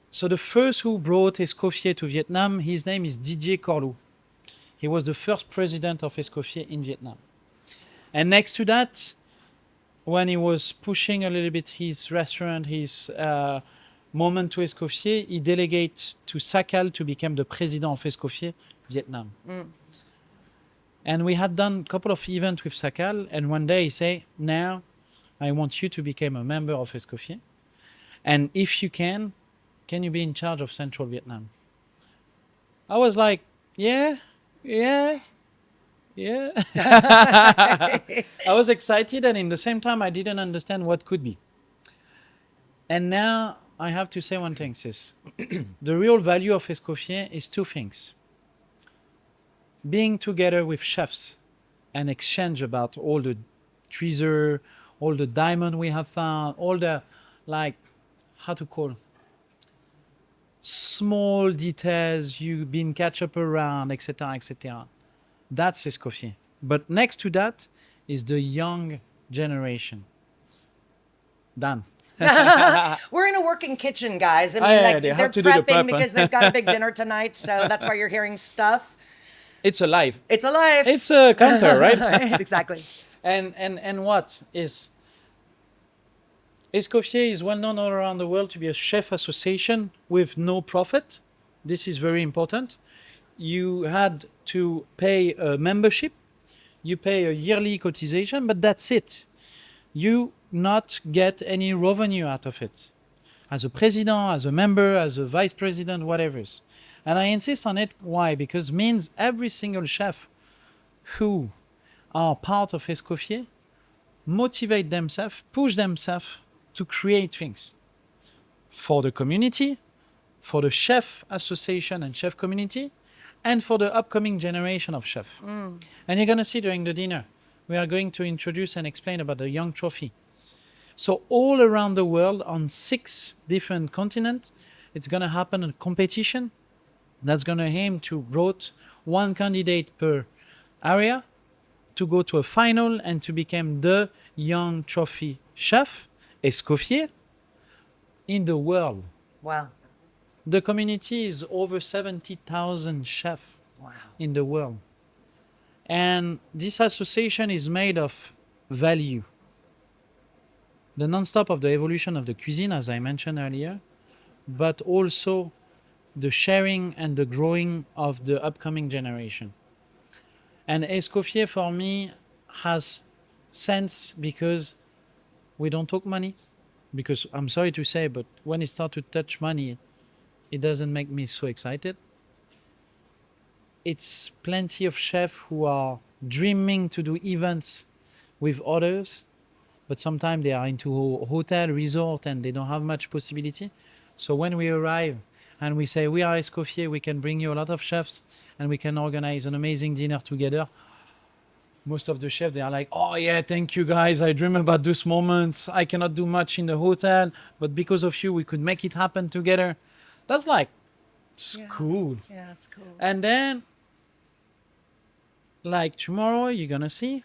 So the first who brought Escoffier to Vietnam, his name is Didier Corlou. He was the first president of Escoffier in Vietnam. And next to that, when he was pushing a little bit his restaurant, his moment to Escoffier, he delegated to Sakal to become the president of Escoffier Vietnam. And we had done a couple of events with Sakal, and one day he said, now I want you to become a member of Escoffier. And if you can you be in charge of Central Vietnam? I was like, yeah. I was excited, and in the same time, I didn't understand what could be. And now I have to say one thing, sis. The real value of Escoffier is two things. Being together with chefs and exchange about all the treasure, all the diamond we have found, all the, like, how to call, small details you've been catch up around, etc., etc. That's Escoffier. But next to that is the young generation. Done. We're in a working kitchen, guys. I mean, yeah, like, they they're have to do the prepping prep. because they've got a big dinner tonight, so that's why you're hearing stuff. It's alive. It's alive. It's a counter, right? Exactly. And what is Escoffier is well known all around the world to be a chef association with no profit. This is very important. You had to pay a membership, you pay a yearly cotization, but that's it. You not get any revenue out of it. As a president, as a member, as a vice president, whatever. And I insist on it. Why? Because it means every single chef who are part of Escoffier motivate themselves, push themselves to create things for the community, for the chef association and chef community, and for the upcoming generation of chefs. And you're going to see during the dinner, we are going to introduce and explain about the Young Trophy. So all around the world, on 6 different continents, it's going to happen a competition that's going to aim to vote 1 candidate per area to go to a final and to become the Young Trophy chef, Escoffier, in the world. Wow. The community is over 70,000 chefs Wow. in the world. And this association is made of value. The non-stop of the evolution of the cuisine, as I mentioned earlier, but also the sharing and the growing of the upcoming generation. And Escoffier for me has sense because we don't talk money. Because I'm sorry to say, but when it starts to touch money, it doesn't make me so excited. It's plenty of chefs who are dreaming to do events with others, but sometimes they are into a hotel, resort, and they don't have much possibility. So when we arrive and we say, we are Escoffier, we can bring you a lot of chefs, and we can organize an amazing dinner together. Most of the chefs, they are like, oh yeah, thank you guys. I dream about those moments. I cannot do much in the hotel, but because of you, we could make it happen together. That's like, it's cool. Yeah, that's cool. And then, like tomorrow, you're gonna see,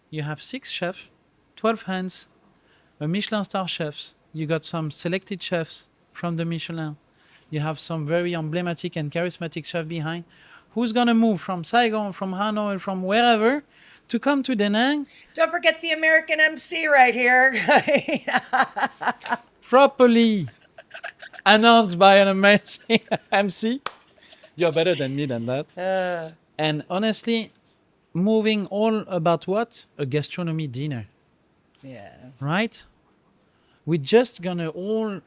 you have 6 chefs, 12 hands, a Michelin-starred chefs. You got some selected chefs from the Michelin. You have some very emblematic and charismatic chef behind. Who's gonna move from Saigon, from Hanoi, from wherever, to come to Da Nang? Don't forget the American MC right here. Properly announced by an amazing MC. You're better than me than that. And honestly, moving all about what? A gastronomy dinner, Yeah. right? We're just gonna all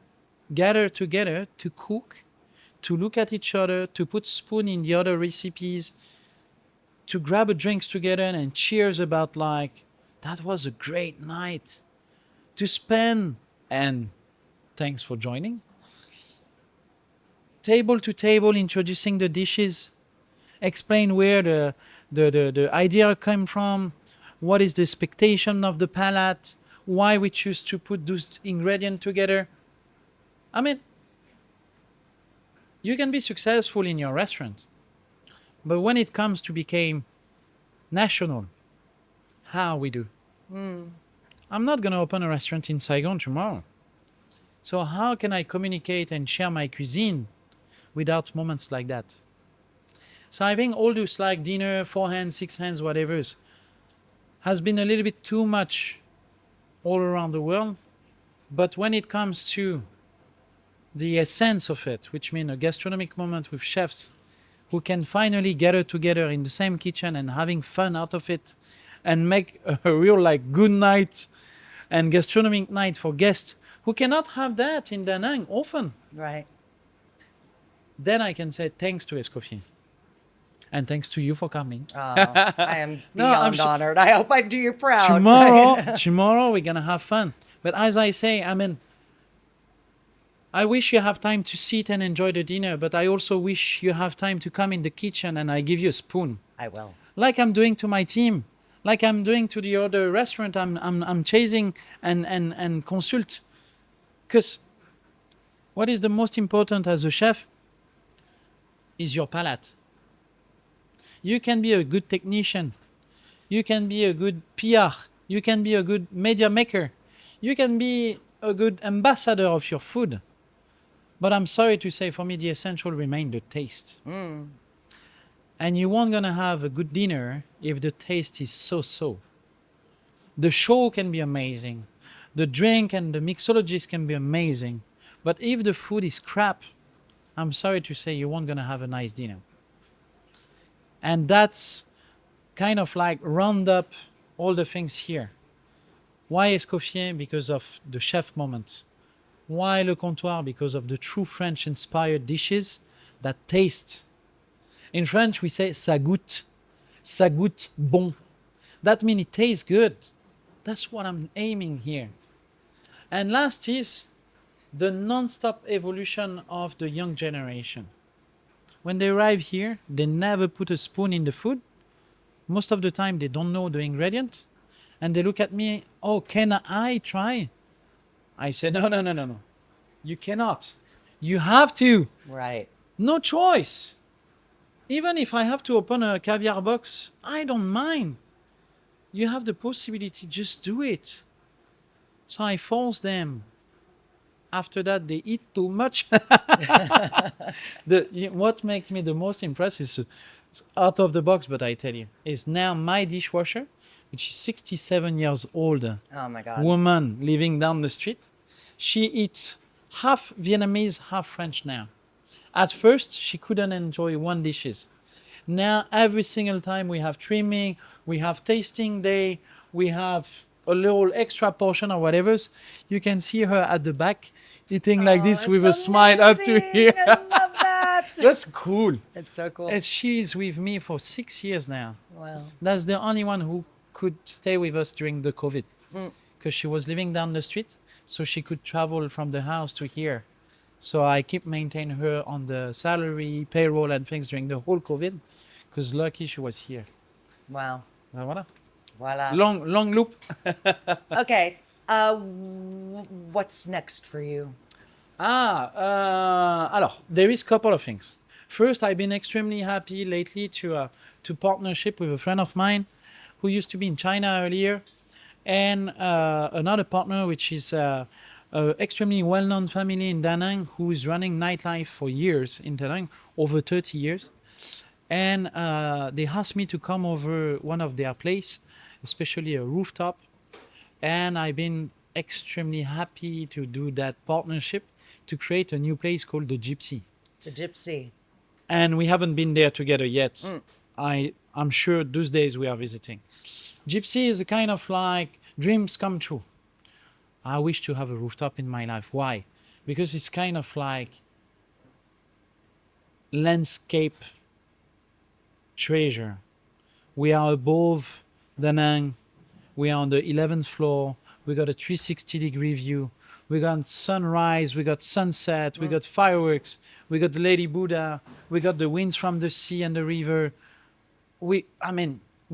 gather together to cook, to look at each other, to put spoon in the other recipes, to grab a drinks together and cheers about like, that was a great night. To spend, and thanks for joining, table to table introducing the dishes, explain where the idea came from, what is the expectation of the palate, why we choose to put those ingredients together. I mean, you can be successful in your restaurant, but when it comes to become national, how we do? I'm not going to open a restaurant in Saigon tomorrow. So how can I communicate and share my cuisine without moments like that? So I think all those like dinner, 4 hands, 6 hands, whatever's, has been a little bit too much all around the world. But when it comes to the essence of it, which means a gastronomic moment with chefs who can finally gather together in the same kitchen and having fun out of it and make a real like good night and gastronomic night for guests who cannot have that in Da Nang often, Right. then I can say thanks to Escoffier. And thanks to you for coming. I am No, I'm beyond honored. I hope I do you proud. Tomorrow we're gonna have fun. But as I say, I mean, I wish you have time to sit and enjoy the dinner, but I also wish you have time to come in the kitchen and I give you a spoon, I will. like I'm doing to my team, like I'm doing to the other restaurant. I'm chasing and consult, because what is the most important as a chef is your palate. You can be a good technician. You can be a good PR. You can be a good media maker. You can be a good ambassador of your food. But I'm sorry to say, for me, the essential remains the taste. And you won't gonna have a good dinner if the taste is so-so. The show can be amazing. The drink and the mixologist can be amazing. But if the food is crap, I'm sorry to say you won't gonna have a nice dinner. And that's kind of like round up all the things here. Why Escoffier? Because of the chef moment. Why Le Comptoir? Because of the true French-inspired dishes that taste. In French, we say ça goûte bon. That means it tastes good. That's what I'm aiming here. And last is the non-stop evolution of the young generation. When they arrive here, they never put a spoon in the food. Most of the time, they don't know the ingredient. And they look at me, oh, can I try? I said, no. You cannot. You have to. Right. No choice. Even if I have to open a caviar box, I don't mind. You have the possibility, just do it. So I force them. After that, they eat too much. What makes me the most impressed is out of the box, but I tell you, is now my dishwasher, which is 67 years old, Oh my God. woman living down the street. She eats half Vietnamese, half French now. At first, she couldn't enjoy one dishes. Now, every single time we have trimming, we have tasting day, we have a little extra portion or whatever, you can see her at the back eating like this with a smile up to amazing. here. I love that. That's cool. It's so cool. And she's with me for 6 years now. Wow. That's the only one who could stay with us during the COVID, because she was living down the street, so she could travel from the house to here. So I keep maintaining her on the salary, payroll, and things during the whole COVID, because lucky she was here. Wow. So voilà. Voila. Long loop. Okay. What's next for you? Alors, there is a couple of things. First, I've been extremely happy lately to partnership with a friend of mine who used to be in China earlier, and another partner which is a extremely well-known family in Da Nang who is running nightlife for years in Da Nang, over 30 years. And they asked me to come over one of their place, especially a rooftop. And I've been extremely happy to do that partnership to create a new place called The Gypsy. The Gypsy. And we haven't been there together yet. I'm sure those days we are visiting. Gypsy is a kind of like dreams come true. I wish to have a rooftop in my life. Why? Because it's kind of like landscape treasure. We are above Da Nang. We are on the 11th floor. We got a 360-degree view. We got sunrise. We got sunset. We got fireworks. We got the Lady Buddha. We got the winds from the sea and the river. We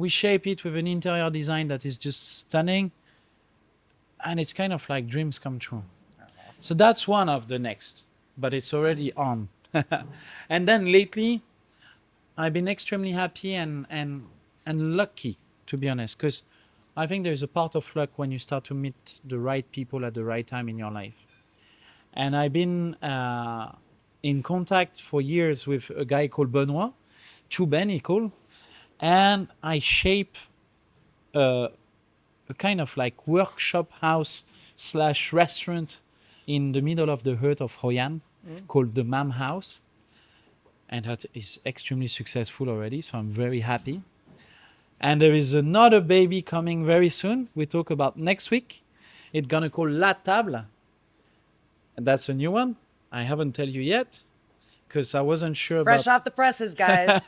shape it with an interior design that is just stunning. And it's kind of like dreams come true. So that's one of the next, but it's already on. And then lately, I've been extremely happy and lucky, to be honest, because I think there's a part of luck when you start to meet the right people at the right time in your life. And I've been in contact for years with a guy called Benoit, Chuben he called, and I shape a kind of like workshop house slash restaurant in the middle of the heart of Hoi An called the Mam House. And that is extremely successful already, so I'm very happy. And there is another baby coming very soon. We talk about next week. It's gonna call La Table. And that's a new one. I haven't tell you yet because I wasn't sure Fresh off the presses, guys.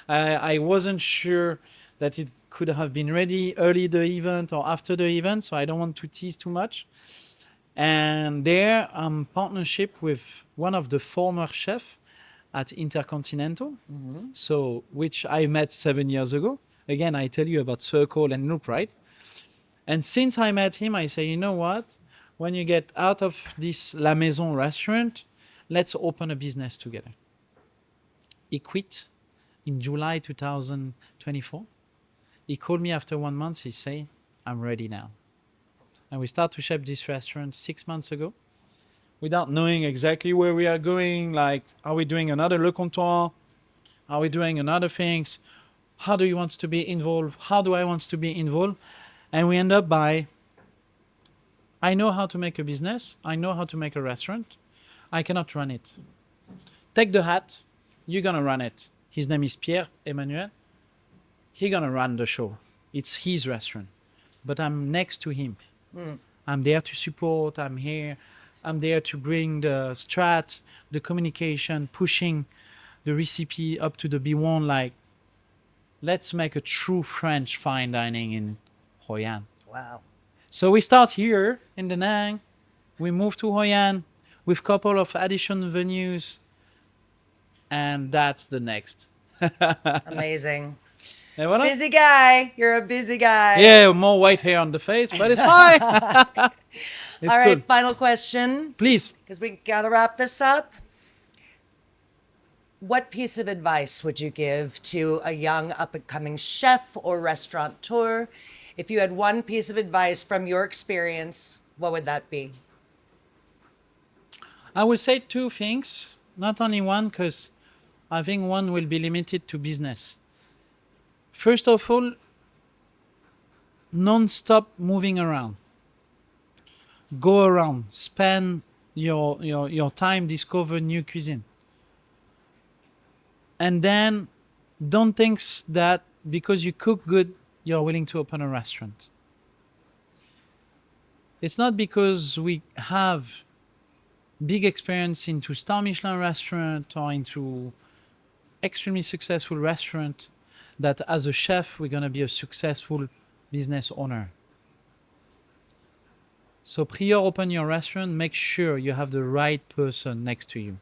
I wasn't sure that it could have been ready early the event or after the event, so I don't want to tease too much. And there, I'm partnership with one of the former chefs at Intercontinental, so which I met 7 years ago. Again, I tell you about Circle and Loop, right? And since I met him, I say, you know what? When you get out of this La Maison restaurant, let's open a business together. He quit in July 2024. He called me after 1 month. He say, I'm ready now. And we start to shape this restaurant 6 months ago without knowing exactly where we are going. Like, are we doing another Le Comptoir? Are we doing another things? How do you want to be involved? How do I want to be involved? And we end up by, I know how to make a business. I know how to make a restaurant. I cannot run it. Take the hat. You're going to run it. His name is Pierre Emmanuel. He's going to run the show. It's his restaurant. But I'm next to him. I'm there to support. I'm here. I'm there to bring the strat, the communication, pushing the recipe up to the B1. Like, let's make a true French fine dining in Hoi An. Wow. So we start here in Da Nang. We move to Hoi An with a couple of additional venues. And that's the next. Amazing. Et voilà. Busy guy. You're a busy guy. Yeah, more white hair on the face, but it's fine. It's All right, cool. final question, Please. because we got to wrap this up. What piece of advice would you give to a young up-and-coming chef or restaurateur? If you had one piece of advice from your experience, what would that be? I will say two things, not only one, because I think one will be limited to business. First of all, non-stop moving around. Go around, spend your time, discover new cuisine. And then don't think that because you cook good, you're willing to open a restaurant. It's not because we have big experience into star Michelin restaurant or into extremely successful restaurant that as a chef, we're going to be a successful business owner. So prior open your restaurant, make sure you have the right person next to you.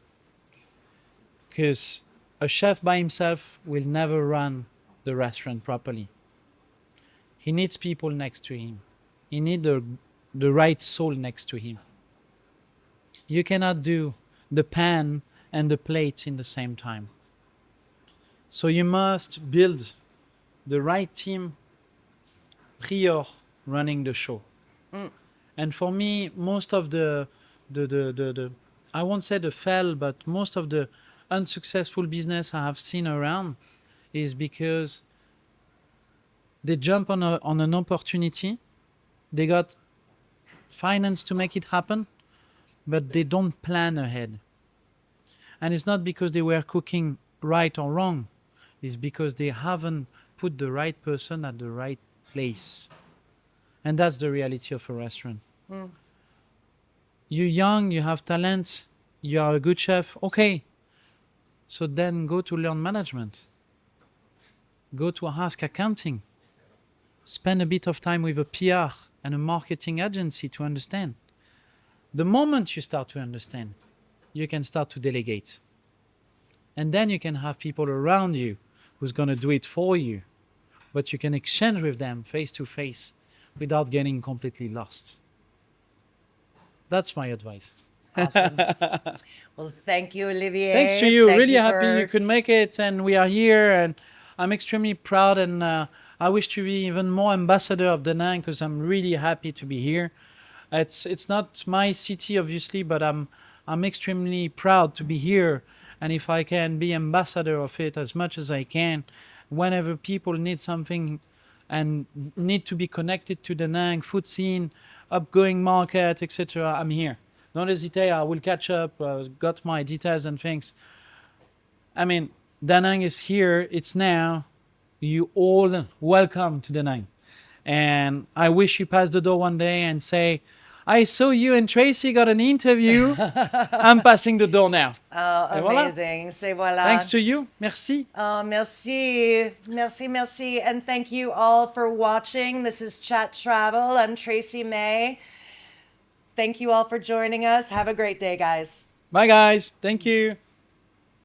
Because a chef by himself will never run the restaurant properly. He needs people next to him. He needs the right soul next to him. You cannot do the pan and the plates in the same time. So you must build the right team prior running the show. And for me, most of the I won't say the fail, but most of the unsuccessful business I have seen around is because they jump on an opportunity, they got finance to make it happen, but they don't plan ahead. And it's not because they were cooking right or wrong. is because they haven't put the right person at the right place. And that's the reality of a restaurant. You're young, you have talent, you are a good chef. Okay. So then go to learn management. Go to ask accounting. Spend a bit of time with a PR and a marketing agency to understand. The moment you start to understand, you can start to delegate. And then you can have people around you who's going to do it for you. But you can exchange with them face to face without getting completely lost. That's my advice. Awesome. Well, thank you, Olivier. Thanks to you. Thank Really you happy for- you could make it, and we are here, and I'm extremely proud, and I wish to be even more ambassador of Da Nang because I'm really happy to be here. It's not my city, obviously, but I'm extremely proud to be here, and if I can be ambassador of it as much as I can, whenever people need something and need to be connected to Da Nang food scene, upgoing market, etc., I'm here. Don't hesitate. I will catch up. Got my details and things. I mean, Da Nang is here. It's now. You all welcome to Da Nang. And I wish you pass the door one day and say, I saw you and Tracy got an interview. I'm passing the door now. Oh, Et voilà. amazing. C'est voilà. Thanks to you. Merci. Merci. Merci, merci. And thank you all for watching. This is Chat.Travel. I'm Tracy May. Thank you all for joining us. Have a great day, guys. Bye, guys. Thank you.